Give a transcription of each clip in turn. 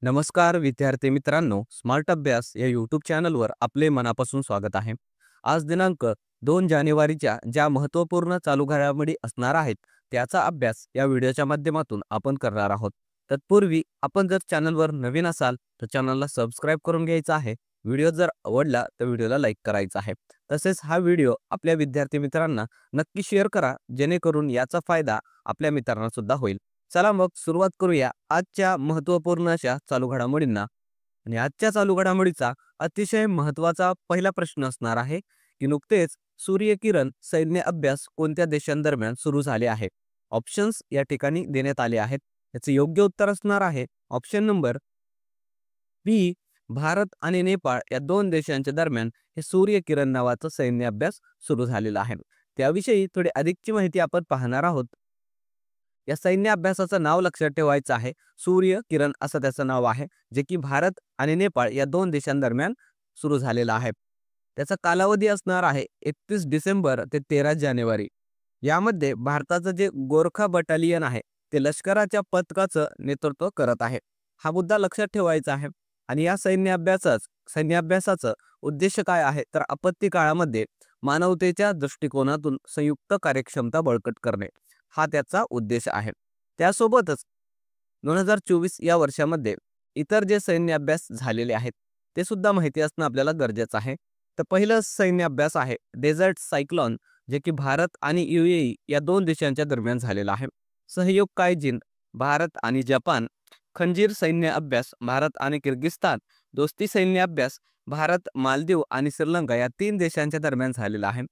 नमस्कार विद्यार्थी मित्रांनो, स्मार्ट अभ्यास या यूट्यूब चॅनलवर आपले मनापासून स्वागत आहे. आज दिनांक 2 जानेवारीच्या ज्या महत्त्वपूर्ण चालू घडामोडी असणार आहेत त्याचा अभ्यास या व्हिडिओच्या माध्यमातून आपण करणार आहोत. तत्पूर्वी आपण जर चॅनलवर नवीन असाल तर चॅनलला सबस्क्राइब करून घ्यायचं आहे. व्हिडिओ जर आवडला तर व्हिडिओला लाईक करायचा आहे. तसेच हा व्हिडिओ आपल्या विद्यार्थी मित्रांना नक्की शेअर करा, जेणेकरून याचा फायदा आपल्या मित्रांना सुद्धा होईल. चला मग सुरुवात करूया आजच्या महत्त्वपूर्ण अशा चालू घडामोडींना. आणि आजच्या चालू घडामोडीचा अतिशय महत्त्वाचा पहिला प्रश्न असणार आहे की नुकतेच सूर्यकिरण सैन्य अभ्यास कोणत्या देशांदरम्यान सुरू झाले आहे. ऑप्शन्स या ठिकाणी देण्यात आले आहेत. याचे योग्य उत्तर असणार आहे ऑप्शन नंबर बी. भारत आणि नेपाळ या दोन देशांच्या दरम्यान हे सूर्यकिरण नावाचा सैन्य अभ्यास सुरू झालेला आहे. त्याविषयी थोडी अधिकची माहिती आपण पाहणार आहोत. या सैन्य अभ्यासाचं नाव लक्षात ठेवायचं आहे. सूर्य किरण असं त्याचं नाव आहे, जे की भारत आणि नेपाळ या दोन देशांदरम्यान सुरू झालेला आहे. त्याचा कालावधी असणार आहे 31 डिसेंबर ते 13 जानेवारी. यामध्ये भारताचं जे गोरखा बटालियन आहे ते लष्कराच्या पथकाचं नेतृत्व करत आहे. हा मुद्दा लक्षात ठेवायचा आहे. आणि या सैन्य अभ्यासाचं उद्देश काय आहे तर आपत्ती काळामध्ये मानवतेच्या दृष्टिकोनातून संयुक्त कार्यक्षमता बळकट करणे हा त्याचा उद्देश आहे. त्यासोबतच 2024 या वर्षामध्ये इतर जे सैन्य अभ्यास झालेले आहेत ते सुद्धा माहिती असणं आपल्याला गरजेचं आहे. तर पहिलं सैन्य अभ्यास आहे डेझर्ट सायक्लोन, जे की भारत आणि UAE या दोन देशांच्या दरम्यान झालेला आहे. सहयोग कायजिन भारत आणि जपान, खंजीर सैन्य अभ्यास भारत आणि किर्गिस्तान, दोस्ती सैन्य अभ्यास भारत, मालदीव आणि श्रीलंका या तीन देशांच्या दरम्यान झालेला आहे.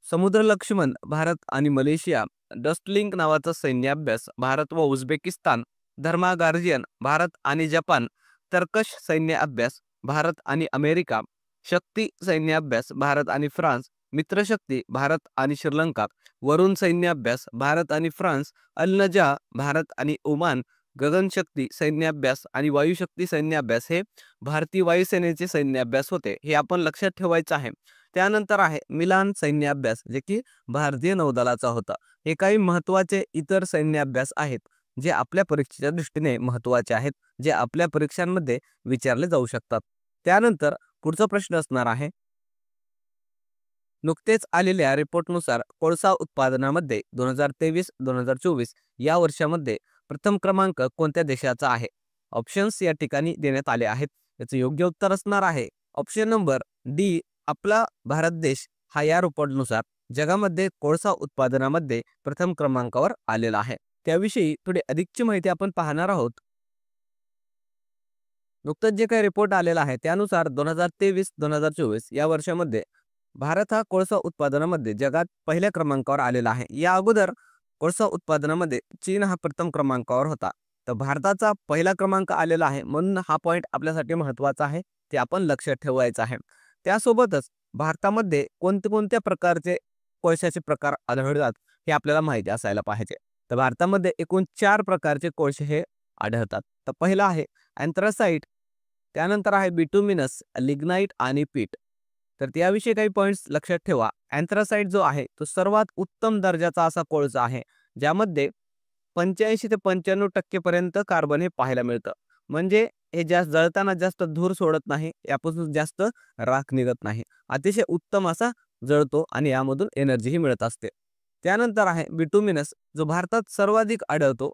समुद्र लक्ष्मण भारत आणि मलेशिया, डस्टलिंक नावाचा सैन्य अभ्यास भारत व उझबेकिस्तान, धर्मा गार्जियन भारत आणि जपान, तर्कश सैन्य अभ्यास भारत आणि अमेरिका, शक्ती सैन्य अभ्यास भारत आणि फ्रान्स, मित्रशक्ती भारत आणि श्रीलंका, वरुण सैन्य अभ्यास भारत आणि फ्रान्स, अल नजा भारत आणि ओमान, गगनशक्ती सैन्य अभ्यास आणि वायुशक्ती सैन्य अभ्यास हे भारतीय वायुसेनेचे सैन्य अभ्यास होते. हे आपण लक्षात ठेवायचं आहे. त्यानंतर आहे मिलान सैन्य अभ्यास, जे की भारतीय नौदलाचा होता. हे काही महत्त्वाचे इतर सैन्य अभ्यास आहेत जे आपल्या परीक्षेच्या दृष्टीने महत्त्वाचे आहेत, जे आपल्या परीक्षांमध्ये विचारले जाऊ शकतात. त्यानंतर पुढचा प्रश्न असणार आहे, नुकतेच आलेल्या रिपोर्टनुसार कोळसा उत्पादनामध्ये 2023-2024 या वर्षामध्ये प्रथम क्रमांक कोणत्या देशाचा आहे. ऑप्शन्स या ठिकाणी देण्यात आले आहेत. याचं योग्य उत्तर असणार आहे ऑप्शन नंबर डी. आपला भारत देश हा या रिपोर्टनुसार जगामध्ये कोळसा उत्पादनामध्ये प्रथम क्रमांकावर आलेला आहे. त्याविषयी थोडी अधिकची माहिती आपण पाहणार आहोत. नुकतंच जे काही रिपोर्ट आलेला आहे त्यानुसार 2023-2024 या वर्षामध्ये भारत हा कोळसा उत्पादनामध्ये जगात पहिल्या क्रमांकावर आलेला आहे. या अगोदर कोळसा उत्पादनामध्ये चीन हा प्रथम क्रमांकावर होता. तर भारताचा पहिला क्रमांक आलेला आहे, म्हणून हा पॉईंट आपल्यासाठी महत्त्वाचा आहे, ते आपण लक्षात ठेवायचं आहे. त्यासोबतच भारतामध्ये कोणत्या प्रकारचे कोळशाचे प्रकार आढळतात हे आपल्याला माहिती असायला पाहिजे. तर भारतामध्ये एकूण 4 प्रकारचे कोळसे हे आढळतात. तर पहिला आहे अँथ्रासाइट, त्यानंतर आहे बिटुमिनस, लिग्नाइट आणि पीट. तर त्याविषयी काही पॉईंट्स लक्षात ठेवा. अँथ्रासाइट जो आहे तो सर्वात उत्तम दर्जाचा असा कोळसा आहे, ज्यामध्ये 85 ते 95% पर्यंत कार्बन हे पाहायला मिळतं. म्हणजे हे जास्त जळताना जास्त धूर सोडत नाही, यापासून जास्त राख निघत नाही. अतिशय उत्तम असा जळतो आणि यामधून एनर्जीही मिळत असते. त्यानंतर आहे बिटुमिनस, जो भारतात सर्वाधिक आढळतो.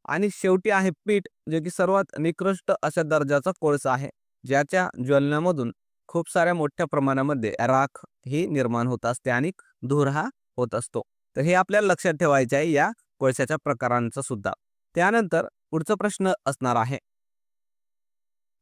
आणि शेवटी आहे पीट, जे की सर्वात निकृष्ट अशा दर्जाचा कोळसा आहे, ज्याच्या ज्वलनामधून खूप साऱ्या मोठ्या प्रमाणामध्ये राख ही निर्माण होत असते आणि धूर हा होत असतो. तर हे आपल्याला लक्षात ठेवायचे आहे या कोळशाच्या प्रकारांचा सुद्धा. त्यानंतर पुढचा प्रश्न असणार आहे,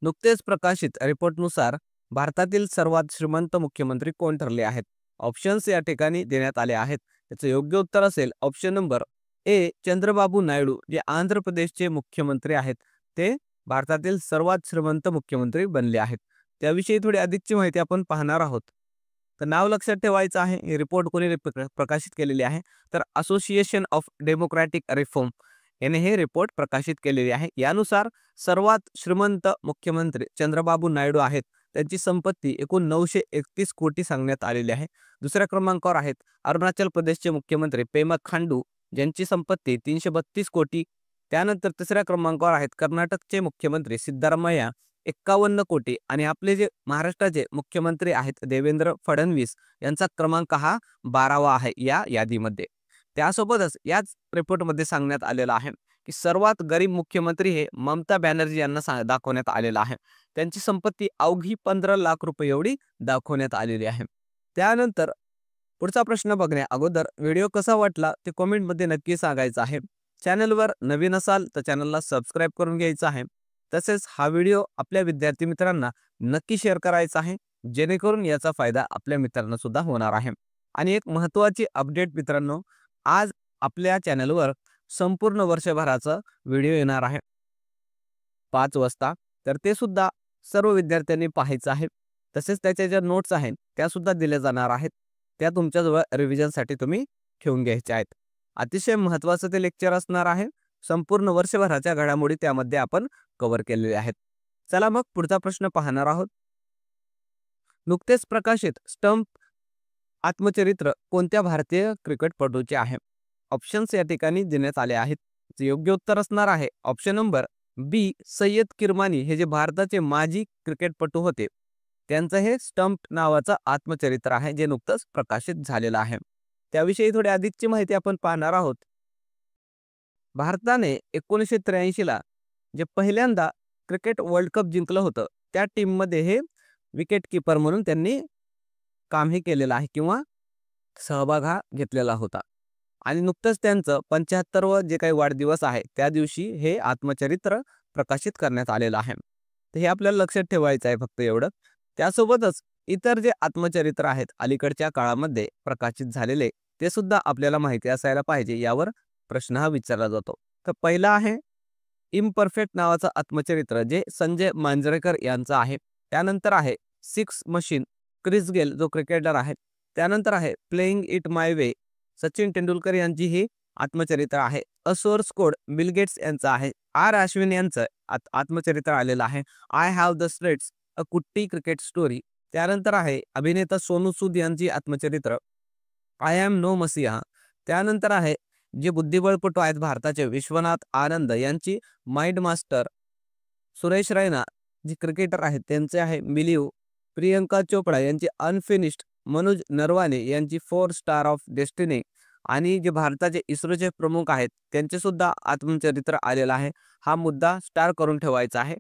नुकतेच प्रकाशित रिपोर्टनुसार भारतातील सर्वात श्रीमंत मुख्यमंत्री कोण ठरले आहेत. ऑप्शन्स या ठिकाणी देण्यात आले आहेत. याचं योग्य उत्तर असेल option number A. Chandrababu Naidu, जे आंध्र प्रदेशचे मुख्यमंत्री आहेत. ते भारतातील सर्वात श्रीमंत मुख्यमंत्री बनले आहेत. त्याविषयी थोडी अधिकची माहिती आपण पाहणार आहोत. तर नाव लक्षात ठेवायचं आहे. हे रिपोर्ट कोणी प्रकाशित केलेले आहे तर असोसिएशन ऑफ डेमोक्रॅटिक रिफॉर्म याने हे रिपोर्ट प्रकाशित केलेले आहे. यानुसार सर्वात श्रीमंत मुख्यमंत्री चंद्रबाबू नायडू आहेत. त्यांची संपत्ती एकूण 931 कोटी सांगण्यात आलेली आहे. दुसऱ्या क्रमांकावर आहेत अरुणाचल प्रदेशचे मुख्यमंत्री पेमा खांडू, ज्यांची संपत्ती 332 कोटी त्यानंतर तिसऱ्या क्रमांकावर आहेत कर्नाटकचे मुख्यमंत्री सिद्धरामय्या 51 कोटी आणि आपले जे महाराष्ट्राचे मुख्यमंत्री आहेत देवेंद्र फडणवीस यांचा क्रमांक हा 12वा आहे या यादीमध्ये. त्यासोबतच याच रिपोर्टमध्ये सांगण्यात आलेलं आहे की सर्वात गरीब मुख्यमंत्री हे ममता बॅनर्जी यांना दाखवण्यात आलेलं आहे. त्यांची संपत्ती अवघी 15 लाख रुपये एवढी दाखवण्यात आलेली आहे. त्यानंतर पुढचा प्रश्न बघण्या अगोदर व्हिडिओ कसा वाटला ते कमेंटमध्ये नक्की सांगायचं आहे. चॅनलवर नवीन असाल तर चॅनलला सबस्क्राईब करून घ्यायचं आहे. तसेच हा व्हिडिओ आपल्या विद्यार्थी मित्रांना नक्की शेअर करायचा आहे जेणेकरून याचा फायदा आपल्या मित्रांना सुद्धा होणार आहे. आणि एक महत्त्वाची अपडेट मित्रांनो, आज आपल्या चॅनलवर संपूर्ण वर्षभराचा व्हिडिओ येणार आहे 5 वाजता. तर ते सुद्धा सर्व विद्यार्थ्यांनी पाहायचं आहे. तसेच त्याच्या ज्या नोट्स आहेत त्या सुद्धा दिल्या जाणार आहेत. त्या तुमच्याजवळ रिव्हिजनसाठी तुम्ही ठेवून घ्यायच्या आहेत. अतिशय महत्त्वाचं ते लेक्चर असणार आहे. संपूर्ण वर्षभराच्या घडामोडी त्यामध्ये आपण कव्हर केलेले आहेत. चला मग पुढचा प्रश्न पाहणार आहोत. नुकतेच प्रकाशित स्टंप आत्मचरित्र कोणत्या भारतीय क्रिकेटपटूचे आहे? ऑप्शन्स या ठिकाणी देण्यात आले आहेत. योग्य उत्तर असणार आहे ऑप्शन नंबर बी, सय्यद किरमानी. हे जे भारताचे माजी क्रिकेटपटू होते त्यांचं हे स्टंप नावाचं आत्मचरित्र आहे जे नुकतंच प्रकाशित झालेलं आहे. त्याविषयी थोडी अधिकची माहिती आपण पाहणार आहोत. भारताने 1983 ला जे पहिल्यांदा क्रिकेट वर्ल्ड कप जिंकलं होतं त्या टीममध्ये हे विकेट कीपर म्हणून त्यांनी कामही केलेलं आहे किंवा सहभाग हा घेतलेला होता. आणि नुकतंच त्यांचं 75वा जे काही वाढदिवस आहे त्या दिवशी हे आत्मचरित्र प्रकाशित करण्यात आलेलं आहे. तर हे आपल्याला लक्षात ठेवायचं आहे फक्त एवढं. त्यासोबतच इतर जे आत्मचरित्र आहेत अलीकडच्या काळामध्ये प्रकाशित झालेले ते सुद्धा आपल्याला माहिती असायला पाहिजे. यावर प्रश्न हा विचारला जातो. तर पहिला आहे इम्परफेक्ट नावाचं आत्मचरित्र जे संजय मांजरेकर यांचं आहे. त्यानंतर आहे सिक्स मशीन, क्रिस गेल जो क्रिकेटर आहे. त्यानंतर आहे playing it my way, Sachin Tendulkar यांची ही आत्मचरित्र आहे. A source code Bill Gates यांचं आहे. आर अश्विन यांचं आत्मचरित्र आलेलं आहे. I have the streets, a Kutti cricket story. त्यानंतर आहे अभिनेता सोनू सूद यांची आत्मचरित्र आय एम नो मसिहा. त्यानंतर आहे जे बुद्धिबळपटू आहेत भारताचे विश्वनाथ आनंद यांची माइंड मास्टर. सुरेश रैना जे क्रिकेटर आहेत त्यांचे आहे बिलीव. प्रियंका चोपडा यांची अनफिनिश्ड. मनोज नरवाने यांची 4 स्टार ऑफ डेस्टिनी. आणि जे भारताचे इस्रोचे प्रमुख आहेत त्यांचे सुद्धा आत्मचरित्र आलेलं आहे. हा मुद्दा स्टार करून ठेवायचा आहे.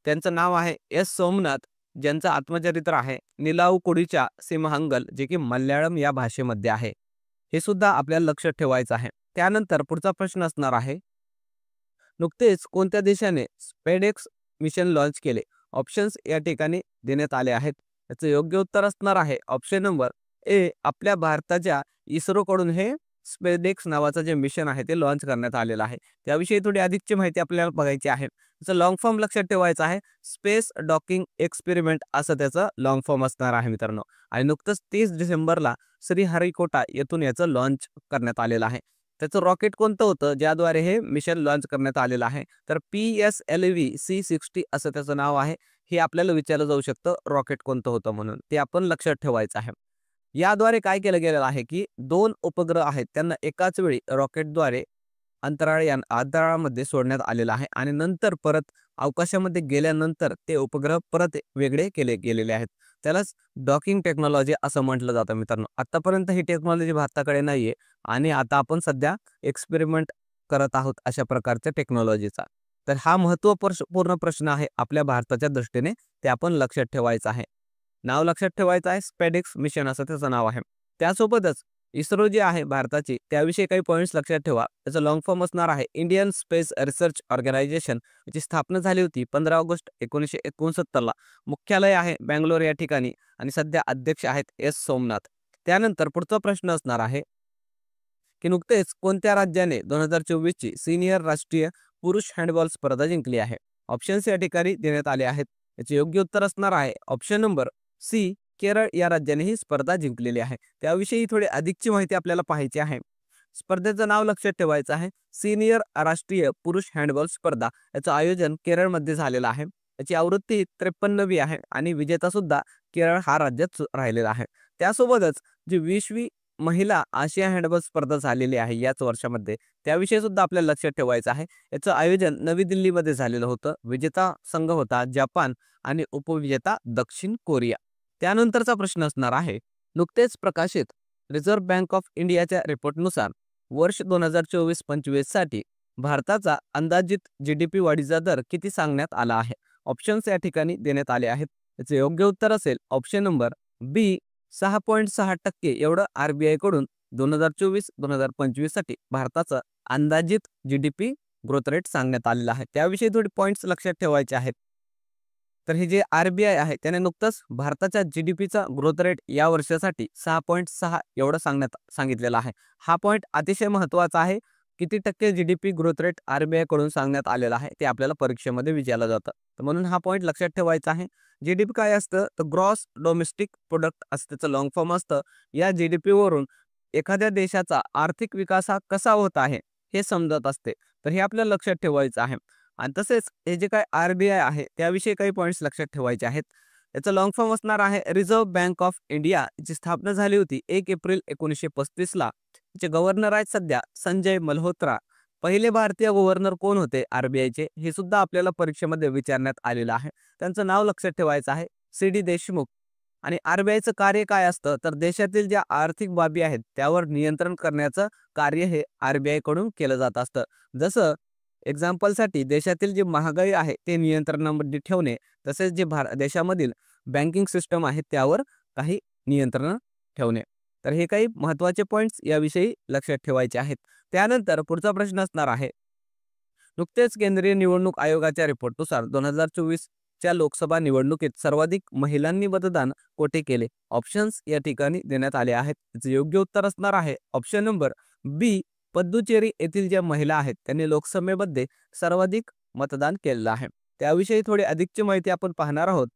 त्यांचं नाव आहे एस सोमनाथ, ज्यांचं आत्मचरित्र आहे निलाऊ कोडीच्या सिमहंगल, जे की मल्याळम या भाषेमध्ये आहे. हे सुद्धा आपल्याला लक्षात ठेवायचं आहे. त्यानंतर पुढचा प्रश्न असणार आहे नुकतेच कोणत्या देशाने स्पेडेक्स मिशन लॉन्च केले? ऑप्शन्स या ठिकाणी देण्यात आले आहेत. याचं योग्य उत्तर असणार आहे ऑप्शन नंबर ए, आपल्या भारताच्या इस्रोकडून हे स्पेडेक्स नावाचं जे मिशन आहे ते लॉन्च करण्यात आलेलं आहे. त्याविषयी थोडी अधिकची माहिती आपल्याला बघायची आहे. त्याचं लॉंग फॉर्म लक्षात ठेवायचं आहे स्पेस डॉकिंग एक्सपेरिमेंट असं त्याचं लॉंग फॉर्म असणार आहे मित्रांनो. आणि नुकतंच 30 डिसेंबरला श्रीहरिकोटा येथून याचं लॉन्च करण्यात आलेलं आहे. त्याचं रॉकेट कोणतं होतं ज्याद्वारे हे मिशन लॉन्च करण्यात आलेलं आहे? तर PSLV C60 असं त्याचं नाव आहे. हे आपल्याला विचारलं जाऊ शकतं रॉकेट कोणतं होतं म्हणून, ते आपण लक्षात ठेवायचं आहे. याद्वारे काय केलं गेलेलं आहे की 2 उपग्रह आहेत त्यांना एकाच वेळी रॉकेटद्वारे अंतराळामध्ये सोडण्यात आलेलं आहे आणि नंतर परत अवकाशामध्ये गेल्यानंतर ते उपग्रह परत वेगळे केले गेलेले आहेत. त्यालाच डॉकिंग टेक्नॉलॉजी असं म्हटलं जातं मित्रांनो. आतापर्यंत ही टेक्नॉलॉजी भारताकडे नाहीये आणि आता आपण सध्या एक्सपेरिमेंट करत आहोत अशा प्रकारच्या टेक्नॉलॉजीचा. तर हा महत्त्वपूर्ण प्रश्न आहे आपल्या भारताच्या दृष्टीने, ते आपण लक्षात ठेवायचं आहे. नाव लक्षात ठेवायचं आहे स्पेडेक्स मिशन असं त्याचं नाव आहे. त्यासोबतच इस्रो जे आहे भारताची त्याविषयी काही पॉईंट्स लक्षात ठेवा. त्याचं लॉंग फॉर्म असणार आहे इंडियन स्पेस रिसर्च ऑर्गनायझेशन. याची स्थापना झाली होती 15 ऑगस्ट 1969 ला. मुख्यालय आहे बँगलोर या ठिकाणी आणि सध्या अध्यक्ष आहेत एस सोमनाथ. त्यानंतर पुढचा प्रश्न असणार आहे की नुकतेच कोणत्या राज्याने 2024 ची सिनियर राष्ट्रीय पुरुष हँडबॉल स्पर्धा जिंकली आहे? ऑप्शन्स या ठिकाणी देण्यात आले आहेत. याचे योग्य उत्तर असणार आहे ऑप्शन नंबर सी, केरळ या राज्याने ही स्पर्धा जिंकलेली आहे. त्याविषयी थोडी अधिकची माहिती आपल्याला पाहायची आहे. स्पर्धेचं नाव लक्षात ठेवायचं आहे सिनियर राष्ट्रीय पुरुष हँडबॉल स्पर्धा. याचं आयोजन केरळमध्ये झालेलं आहे. याची आवृत्ती 53वी आहे आणि विजेता सुद्धा केरळ हा राज्यात राहिलेला आहे. त्यासोबतच जी 20वी महिला आशिया हँडबॉल स्पर्धा झालेली आहे याच वर्षामध्ये, त्याविषयी सुद्धा आपल्याला लक्षात ठेवायचं आहे. याचं आयोजन नवी दिल्लीमध्ये झालेलं होतं. विजेता संघ होता जपान आणि उपविजेता दक्षिण कोरिया. त्यानंतरचा प्रश्न असणार आहे, नुकतेच प्रकाशित रिझर्व्ह बँक ऑफ इंडियाच्या रिपोर्टनुसार वर्ष 2024-25 साठी भारताचा अंदाजित जीडीपी वाढीचा दर किती सांगण्यात आला आहे? ऑप्शन्स या ठिकाणी देण्यात आले आहेत. याचे योग्य उत्तर असेल ऑप्शन नंबर बी 6.6% एवढं आरबीआय कडून 2024-2025 साठी भारताचा अंदाजित जीडीपी ग्रोथ रेट सांगण्यात आलेला आहे. त्याविषयी थोडी पॉइंट्स लक्षात ठेवायचे आहेत. तर हे जे आरबीआय आहे त्याने नुकतंच भारताच्या जीडीपीचा ग्रोथ रेट या वर्षासाठी 6.6 एवढं सांगितलेलं आहे. हा पॉइंट अतिशय महत्त्वाचा आहे. किती टक्के जीडीपी ग्रोथ रेट आरबीआय कडून सांगण्यात आलेला आहे ते आपल्याला परीक्षेमध्ये विचारलं जातं. तर म्हणून हा पॉइंट लक्षात ठेवायचा आहे. जीडीपी काय असतं तर ग्रॉस डोमेस्टिक प्रोडक्ट असं त्याचं लॉंग फॉर्म असतं. या जीडीपी वरून एखाद्या देशाचा आर्थिक विकास हा कसा होत आहे हे समजत असते. तर हे आपल्याला लक्षात ठेवायचं आहे. आणि तसेच हे जे काय आरबीआय आहे त्याविषयी काही पॉईंट्स लक्षात ठेवायचे आहेत. याचं लॉंग फॉर्म असणार आहे रिझर्व्ह बँक ऑफ इंडिया, ची स्थापना झाली होती 1 एप्रिल 1935 ला. तिचे गव्हर्नर आहेत सध्या संजय मल्होत्रा. पहिले भारतीय गव्हर्नर कोण होते आरबीआयचे हे सुद्धा आपल्याला परीक्षेमध्ये विचारण्यात आलेलं आहे. त्यांचं नाव लक्षात ठेवायचं आहे सी.डी. देशमुख. आणि आरबीआयचं कार्य काय असतं तर देशातील ज्या आर्थिक बाबी आहेत त्यावर नियंत्रण करण्याचं कार्य हे आरबीआय कडून केलं जात असतं. जसं एक्झाम्पलसाठी देशातील जी महागाई आहे ते नियंत्रणामध्ये ठेवणे, तसेच जे देशामधील बँकिंग सिस्टम आहे त्यावर काही नियंत्रण ठेवणे. तर हे काही महत्त्वाचे पॉईंट्स याविषयी लक्षात ठेवायचे आहेत. त्यानंतर पुढचा प्रश्न असणार आहे, नुकतेच केंद्रीय निवडणूक आयोगाच्या रिपोर्टनुसार 2024 च्या लोकसभा निवडणुकीत सर्वाधिक महिलांनी मतदान कोठे केले? ऑप्शन्स या ठिकाणी देण्यात आले आहेत. याचे योग्य उत्तर असणार आहे ऑप्शन नंबर बी पद्दुचेरी येथील ज्या महिला आहेत त्यांनी लोकसभेमध्ये सर्वाधिक मतदान केलेलं आहे. त्याविषयी थोडी अधिकची माहिती आपण पाहणार आहोत.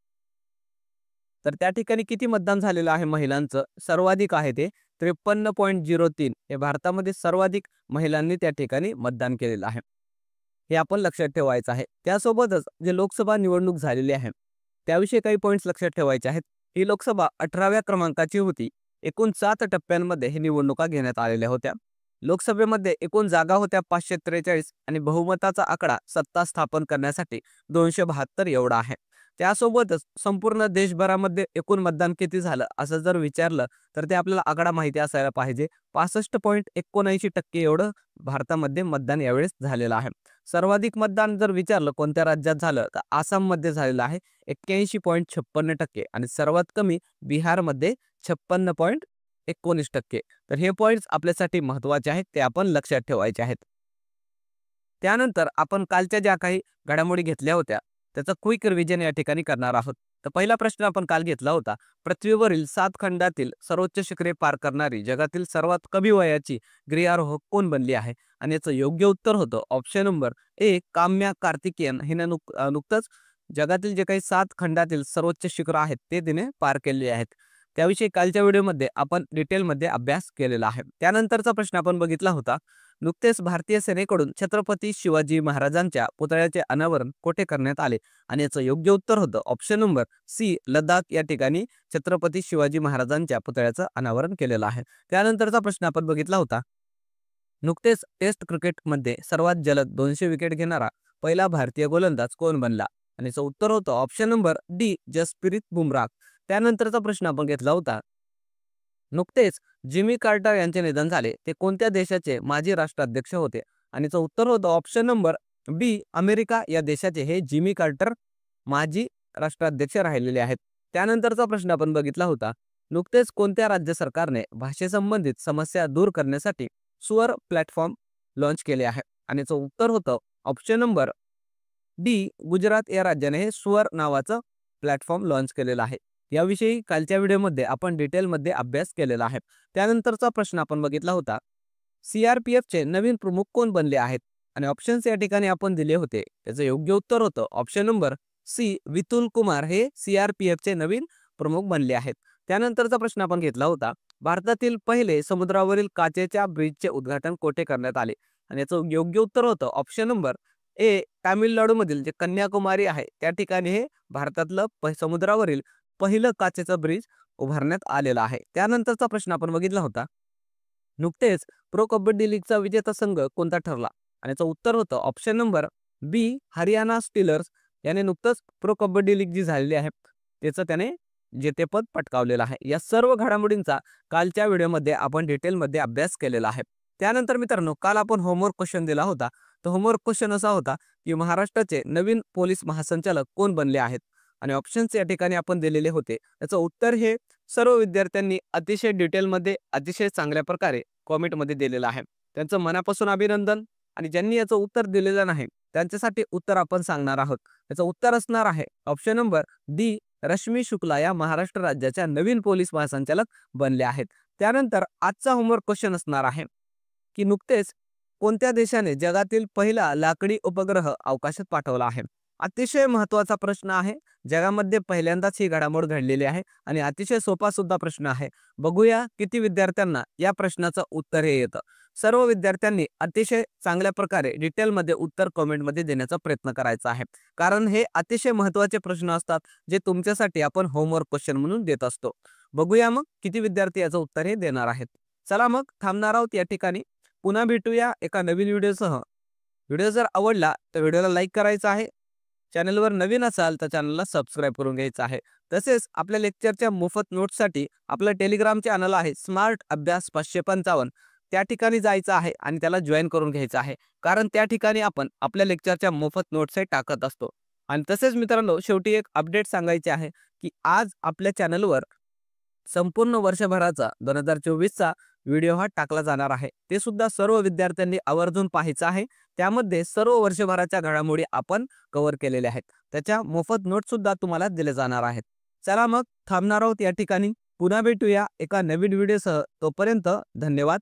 तर त्या ठिकाणी किती मतदान झालेलं आहे महिलांचं सर्वाधिक आहे ते 53.03. हे भारतामध्ये सर्वाधिक महिलांनी त्या ठिकाणी मतदान केलेलं आहे. हे आपण लक्षात ठेवायचं आहे. त्यासोबतच जे लोकसभा निवडणूक झालेली आहे त्याविषयी काही पॉईंट्स लक्षात ठेवायचे आहेत. ही लोकसभा 18व्या क्रमांकाची होती. एकूण 7 टप्प्यांमध्ये ही निवडणुका घेण्यात आलेल्या होत्या. लोकसभेमध्ये एकूण जागा होत्या 543 आणि बहुमताचा आकडा सत्ता स्थापन करण्यासाठी 272 एवढा आहे. त्यासोबतच संपूर्ण देशभरामध्ये एकूण मतदान किती झालं असं जर विचारलं तर ते आपल्याला आकडा माहिती असायला पाहिजे. 65.79% एवढं भारतामध्ये मतदान यावेळेस झालेलं आहे. सर्वाधिक मतदान जर विचारलं कोणत्या राज्यात झालं तर आसाममध्ये झालेलं आहे 81.56% आणि सर्वात कमी बिहारमध्ये 56.19%. तर हे पॉईंट्स आपल्यासाठी महत्त्वाचे आहेत, ते आपण लक्षात ठेवायचे आहेत. त्यानंतर आपण कालच्या ज्या काही घडामोडी घेतल्या होत्या त्याचा क्विक रिव्हिजन या ठिकाणी करणार आहोत. तर पहिला प्रश्न आपण काल घेतला होता, पृथ्वीवरील 7 खंडातील सर्वोच्च शिखरे पार करणारी जगातील सर्वात कमी वयाची गिर्यारोहक कोण बनली आहे? आणि याचं योग्य उत्तर होतं option number A Kamya Karthikeyan. हिने नुकतंच जगातील जे काही 7 खंडातील सर्वोच्च शिखर आहेत ते तिने पार केले आहेत. त्याविषयी कालच्या व्हिडिओमध्ये आपण डिटेलमध्ये अभ्यास केलेला आहे. त्यानंतरचा प्रश्न आपण बघितला होता, नुकतेच भारतीय सेनेकडून छत्रपती शिवाजी महाराजांच्या पुतळ्याचे अनावरण कोठे करण्यात आले? आणि याचं योग्य उत्तर होतं ऑप्शन नंबर सी लडाख या ठिकाणी छत्रपती शिवाजी महाराजांच्या पुतळ्याचं अनावरण केलेलं आहे. त्यानंतरचा प्रश्न आपण बघितला होता, नुकतेच टेस्ट क्रिकेटमध्ये सर्वात जलद 200 विकेट घेणारा पहिला भारतीय गोलंदाज कोण बनला? आणि याचं उत्तर होतं option number D Jasprit Bumrah. त्यानंतरचा प्रश्न आपण घेतला होता, नुकतेच जिमी कार्टर यांचे निधन झाले, ते कोणत्या देशाचे माजी राष्ट्राध्यक्ष होते? आणि याचं उत्तर होतं ऑप्शन नंबर बी अमेरिका या देशाचे हे जिमी कार्टर माजी राष्ट्राध्यक्ष राहिलेले आहेत. त्यानंतरचा प्रश्न आपण बघितला होता, नुकतेच कोणत्या राज्य सरकारने भाषेसंबंधित समस्या दूर करण्यासाठी स्वर प्लॅटफॉर्म लॉन्च केले आहे? आणि याचं उत्तर होतं ऑप्शन नंबर डी गुजरात या राज्याने हे स्वर नावाचं प्लॅटफॉर्म लॉन्च केलेलं आहे. याविषयी कालच्या व्हिडिओमध्ये आपण डिटेलमध्ये अभ्यास केलेला आहे. त्यानंतरचा प्रश्न आपण बघितला होता, सीआरपीएफचे नवीन प्रमुख कोण बनले आहेत? आणि ऑप्शन्स या ठिकाणी आपण दिले होते. त्याचं योग्य उत्तर होतं option number C Vitul Kumar हे सीआरपीएफचे नवीन प्रमुख बनले आहेत. त्यानंतरचा प्रश्न आपण घेतला होता, भारतातील पहिले समुद्रावरील काचेच्या ब्रिजचे उद्घाटन कोठे करण्यात आले? आणि याचं योग्य उत्तर होतं ऑप्शन नंबर ए तामिळनाडूमधील जे कन्याकुमारी आहे त्या ठिकाणी हे भारतातलं समुद्रावरील पहिलं काचेचं ब्रिज उभारण्यात आलेलं आहे. त्यानंतरचा प्रश्न आपण बघितला होता, नुकतेच प्रो कबड्डी लीगचा विजेता संघ कोणता ठरला? आणि याचं उत्तर होतं ऑप्शन नंबर बी, हरियाणा स्टीलर्स. याने नुकतंच प्रो कबड्डी लीग जी झालेली आहे त्याचं त्याने जेतेपद पटकावलेलं आहे. या सर्व घडामोडींचा कालच्या व्हिडिओमध्ये आपण डिटेलमध्ये अभ्यास केलेला आहे. त्यानंतर मित्रांनो, काल आपण होमवर्क क्वेश्चन दिला होता. तर होमवर्क क्वेश्चन असा होता की महाराष्ट्राचे नवीन पोलीस महासंचालक कोण बनले आहेत? आणि ऑप्शन्स या ठिकाणी आपण दिलेले होते. याचं उत्तर हे सर्व विद्यार्थ्यांनी अतिशय डिटेलमध्ये अतिशय चांगल्या प्रकारे कॉमेंटमध्ये दिलेलं आहे. त्यांचं मनापासून अभिनंदन. आणि ज्यांनी याचं उत्तर दिलेलं नाही त्यांच्यासाठी उत्तर आपण सांगणार आहोत. याचं उत्तर असणार आहे option number D, Rashmi Shukla या महाराष्ट्र राज्याच्या नवीन पोलीस महासंचालक बनले आहेत. त्यानंतर आजचा होमवर्क क्वेश्चन असणार आहे की नुकतेच कोणत्या देशाने जगातील पहिला लाकडी उपग्रह अवकाशात पाठवला आहे? अतिशय महत्त्वाचा प्रश्न आहे. जगामध्ये पहिल्यांदाच ही घडामोड घडलेली आहे आणि अतिशय सोपा सुद्धा प्रश्न आहे. बघूया किती विद्यार्थ्यांना या प्रश्नाचं उत्तर हे येतं. सर्व विद्यार्थ्यांनी अतिशय चांगल्या प्रकारे डिटेलमध्ये उत्तर कमेंटमध्ये देण्याचा प्रयत्न करायचा आहे. कारण हे अतिशय महत्त्वाचे प्रश्न असतात जे तुमच्यासाठी आपण होमवर्क क्वेश्चन म्हणून देत असतो. बघूया मग किती विद्यार्थी याचं उत्तर हे देणार आहेत. चला मग थांबणार आहोत या ठिकाणी. पुन्हा भेटूया एका नवीन व्हिडिओसह. व्हिडिओ जर आवडला तर व्हिडिओला लाईक करायचा आहे. चॅनलवर नवीन असाल तर चॅनलला सबस्क्राईब करून घ्यायचं आहे. तसेच आपल्या लेक्चरच्या मोफत नोट्ससाठी आपलं टेलिग्राम चॅनल आहे स्मार्ट अभ्यास 555. त्या ठिकाणी जायचं आहे आणि त्याला जॉईन करून घ्यायचं आहे. कारण त्या ठिकाणी आपण आपल्या लेक्चरच्या मोफत नोट्स हे टाकत असतो. आणि तसेच मित्रांनो, शेवटी एक अपडेट सांगायची आहे की आज आपल्या चॅनलवर संपूर्ण वर्षभराचा 2024चा व्हिडिओ हा टाकला जाणार आहे. ते सुद्धा सर्व विद्यार्थ्यांनी आवर्जून पाहायचं आहे. त्यामध्ये सर्व वर्षभराच्या घडामोडी आपण कव्हर केलेल्या आहेत. त्याच्या मोफत नोट्स सुद्धा तुम्हाला दिले जाणार आहेत. चला मग थांबणार आहोत या ठिकाणी. पुन्हा भेटूया एका नवीन व्हिडिओसह. तोपर्यंत धन्यवाद.